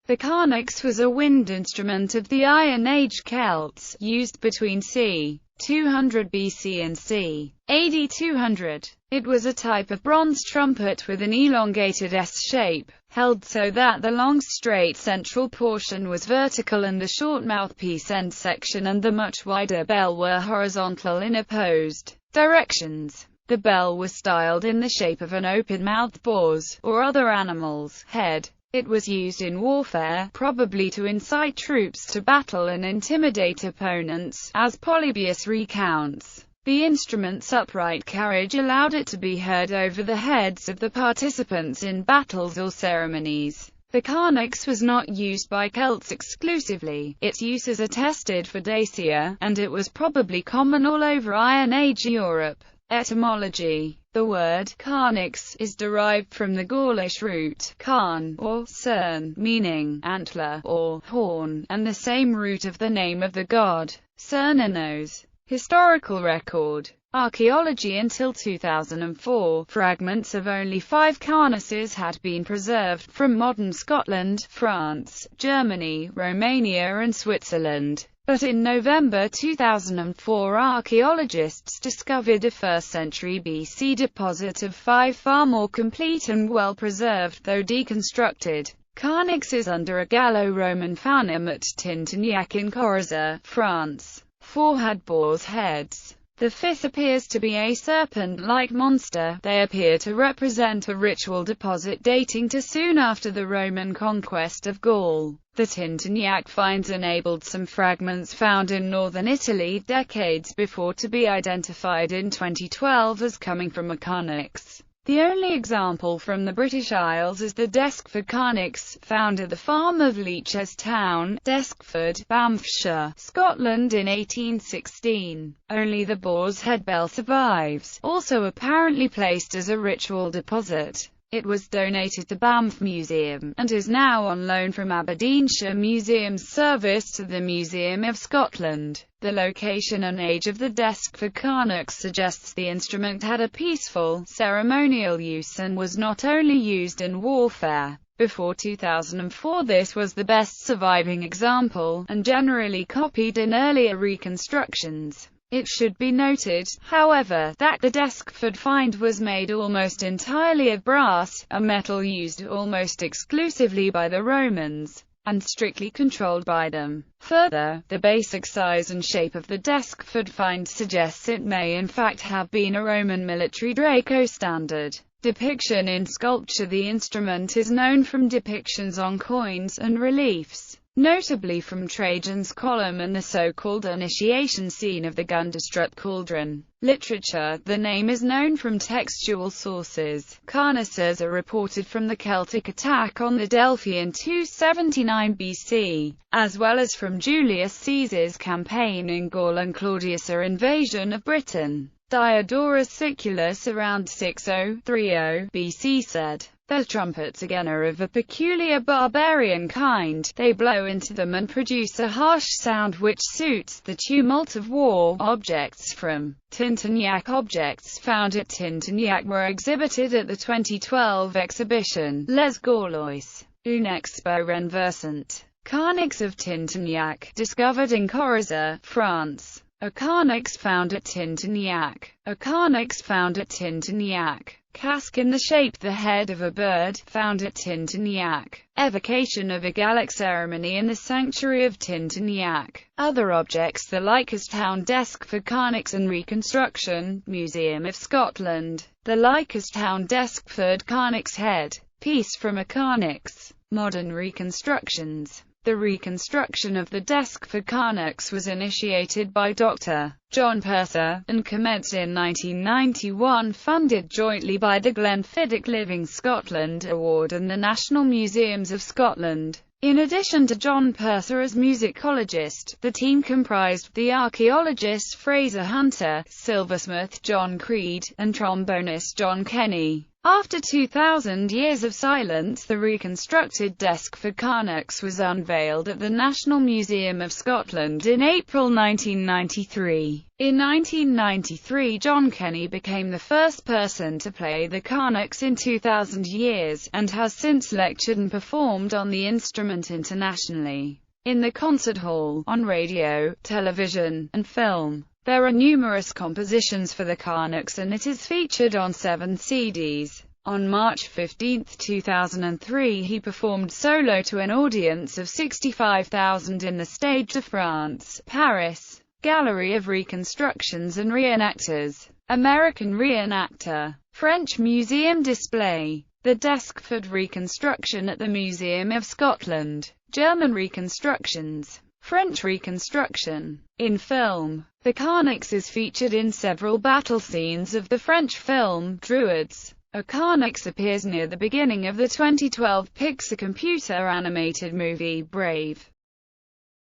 The Carnyx was a wind instrument of the Iron Age Celts, used between c. 200 BC and c. AD 200. It was a type of bronze trumpet with an elongated S-shape, held so that the long straight central portion was vertical and the short mouthpiece end section and the much wider bell were horizontal in opposed directions. The bell was styled in the shape of an open-mouthed boar's, or other animal's, head. It was used in warfare, probably to incite troops to battle and intimidate opponents, as Polybius recounts. The instrument's upright carriage allowed it to be heard over the heads of the participants in battles or ceremonies. The Carnyx was not used by Celts exclusively. Its use is attested for Dacia, and it was probably common all over Iron Age Europe. Etymology. The word Carnyx is derived from the Gaulish root carn or cern, meaning antler or horn, and the same root of the name of the god, Cernunnos. Historical record. Archaeology. Until 2004, fragments of only 5 Carnyxes had been preserved from modern Scotland, France, Germany, Romania and Switzerland. But in November 2004, archaeologists discovered a 1st century BC deposit of 5 far more complete and well-preserved, though deconstructed, Carnyxes under a Gallo-Roman fountain at Tintignac in Corrèze, France. 4 had boar's heads. The 5th appears to be a serpent-like monster. They appear to represent a ritual deposit dating to soon after the Roman conquest of Gaul. The Tintignac finds enabled some fragments found in northern Italy decades before to be identified in 2012 as coming from a Carnyx. The only example from the British Isles is the Deskford Carnyx, found at the farm of Leach's Town, Deskford, Banffshire, Scotland in 1816. Only the boar's head bell survives, also apparently placed as a ritual deposit. It was donated to Banff Museum, and is now on loan from Aberdeenshire Museum's service to the Museum of Scotland. The location and age of the Deskford Carnyx suggests the instrument had a peaceful, ceremonial use and was not only used in warfare. Before 2004 this was the best surviving example, and generally copied in earlier reconstructions. It should be noted, however, that the Deskford find was made almost entirely of brass, a metal used almost exclusively by the Romans, and strictly controlled by them. Further, the basic size and shape of the Deskford find suggests it may in fact have been a Roman military Draco standard. Depiction. In sculpture, the instrument is known from depictions on coins and reliefs, notably from Trajan's column and the so-called initiation scene of the Gundestrup cauldron. Literature. The name is known from textual sources. Carnyxes are reported from the Celtic attack on the Delphi in 279 BC, as well as from Julius Caesar's campaign in Gaul and Claudius' invasion of Britain. Diodorus Siculus around 6030 BC said, "Their trumpets again are of a peculiar barbarian kind. They blow into them and produce a harsh sound which suits the tumult of war." Objects from Tintignac. Objects found at Tintignac were exhibited at the 2012 exhibition Les Gaulois, une expo renversante. Carnyx of Tintignac, discovered in Corrèze, France. A Carnyx found at Tintignac. A Carnyx found at Tintignac. Casque in the shape the head of a bird, found at Tintignac. Evocation of a Gallic ceremony in the sanctuary of Tintignac. Other objects: the Leicesterstown Deskford Carnyx and reconstruction, Museum of Scotland. The Leicesterstown Deskford Carnyx head piece from a Carnyx. Modern reconstructions. The reconstruction of the Deskford Carnyx was initiated by Dr. John Purser, and commenced in 1991, funded jointly by the Glenfiddich Living Scotland Award and the National Museums of Scotland. In addition to John Purser as musicologist, the team comprised the archaeologist Fraser Hunter, silversmith John Creed, and trombonist John Kenny. After 2,000 years of silence, the reconstructed Deskford Carnyx was unveiled at the National Museum of Scotland in April 1993. In 1993, John Kenny became the first person to play the Carnyx in 2000 years, and has since lectured and performed on the instrument internationally, in the concert hall, on radio, television, and film. There are numerous compositions for the Carnyx and it is featured on 7 CDs. On March 15, 2003, he performed solo to an audience of 65,000 in the Stade de France, Paris. Gallery of Reconstructions and Reenactors. American Reenactor. French Museum display. The Deskford Reconstruction at the Museum of Scotland. German Reconstructions. French Reconstruction. In film, the Carnyx is featured in several battle scenes of the French film, Druids. A Carnyx appears near the beginning of the 2012 Pixar computer-animated movie, Brave.